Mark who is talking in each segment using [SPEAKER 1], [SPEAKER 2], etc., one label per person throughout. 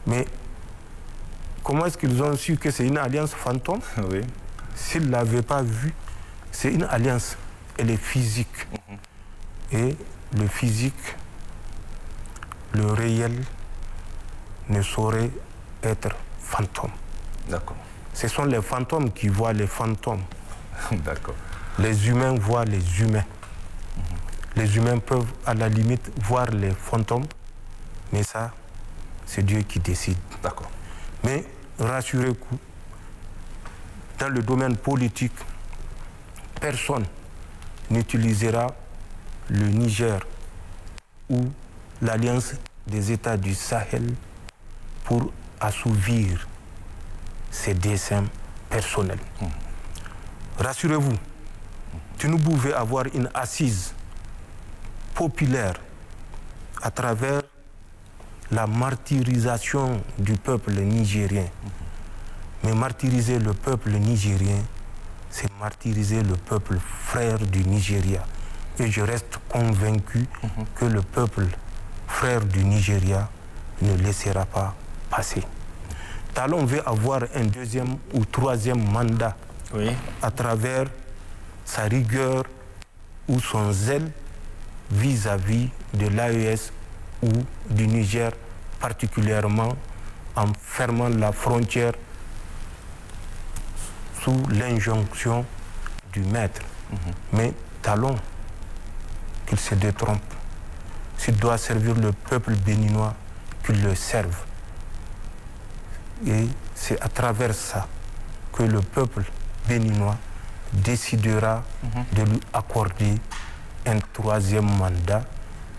[SPEAKER 1] Mais comment est-ce qu'ils ont su que c'est une alliance fantôme?
[SPEAKER 2] Oui.
[SPEAKER 1] S'ils ne l'avaient pas vu, c'est une alliance, elle est physique. Et le physique, le réel, ne saurait être fantôme.
[SPEAKER 2] D'accord.
[SPEAKER 1] Ce sont les fantômes qui voient les fantômes.
[SPEAKER 2] D'accord.
[SPEAKER 1] Les humains voient les humains. Les humains peuvent à la limite voir les fantômes, mais ça, c'est Dieu qui décide.
[SPEAKER 2] D'accord.
[SPEAKER 1] Mais rassurez-vous, dans le domaine politique, personne n'utilisera le Niger ou l'Alliance des États du Sahel pour assouvir ses desseins personnels. Rassurez-vous, nous pouvons avoir une assise populaire à travers la martyrisation du peuple nigérien. Mais martyriser le peuple nigérien, c'est martyriser le peuple frère du Nigeria. Et je reste convaincu que le peuple frère du Nigeria ne laissera pas passer. Talon veut avoir un deuxième ou troisième mandat à travers sa rigueur ou son zèle vis-à-vis de l'AES ou du Niger, particulièrement en fermant la frontière sous l'injonction du maître. Mais Talon, qu'il se détrompe. S'il doit servir le peuple béninois, qu'il le serve. Et c'est à travers ça que le peuple béninois décidera de lui accorder un troisième mandat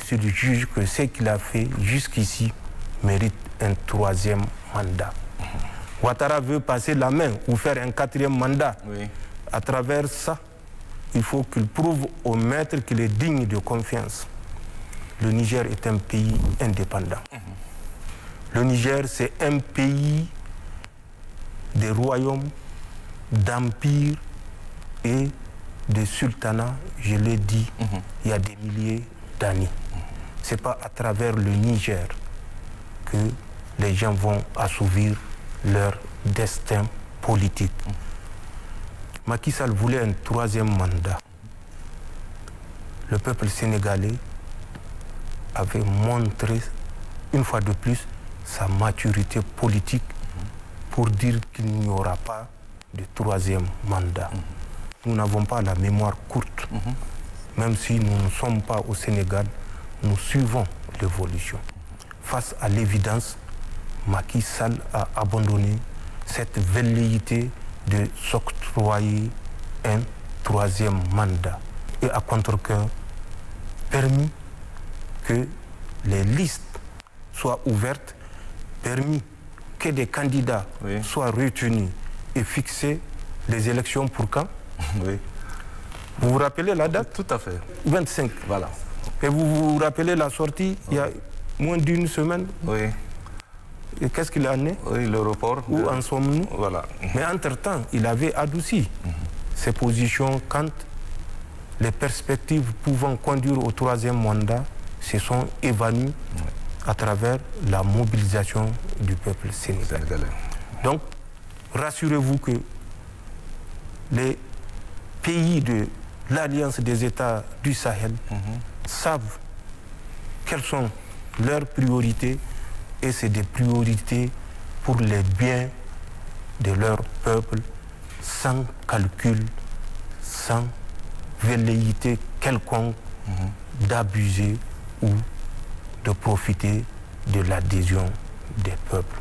[SPEAKER 1] s'il juge que ce qu'il a fait jusqu'ici mérite un troisième mandat. Ouattara veut passer la main ou faire un quatrième mandat. À travers ça, il faut qu'il prouve au maître qu'il est digne de confiance. Le Niger est un pays indépendant. Le Niger, c'est un pays des royaumes, d'empires et de sultanats, je l'ai dit, il y a des milliers d'années. Ce n'est pas à travers le Niger que les gens vont assouvir leur destin politique. Macky Sall voulait un troisième mandat. Le peuple sénégalais avait montré une fois de plus sa maturité politique pour dire qu'il n'y aura pas de troisième mandat. Nous n'avons pas la mémoire courte. Même si nous ne sommes pas au Sénégal, nous suivons l'évolution. Face à l'évidence, Macky Sall a abandonné cette velléité de s'octroyer un troisième mandat. Et à contre-cœur, permis que les listes soient ouvertes, permis que des candidats soient retenus et fixer les élections pour quand? Vous vous rappelez la date?
[SPEAKER 2] Tout à fait.
[SPEAKER 1] 25.
[SPEAKER 2] Voilà.
[SPEAKER 1] Et vous vous rappelez la sortie il y a moins d'une semaine? Et qu'est-ce qu'il en est?
[SPEAKER 2] Le report.
[SPEAKER 1] Où en sommes-nous?
[SPEAKER 2] Voilà.
[SPEAKER 1] Mais entre-temps, il avait adouci ses positions quand les perspectives pouvant conduire au troisième mandat se sont évanouies à travers la mobilisation du peuple sénégalais. Donc, rassurez-vous que les pays de l'Alliance des États du Sahel savent quelles sont leurs priorités et c'est des priorités pour les biens de leur peuple sans calcul, sans velléité quelconque d'abuser ou de profiter de l'adhésion des peuples.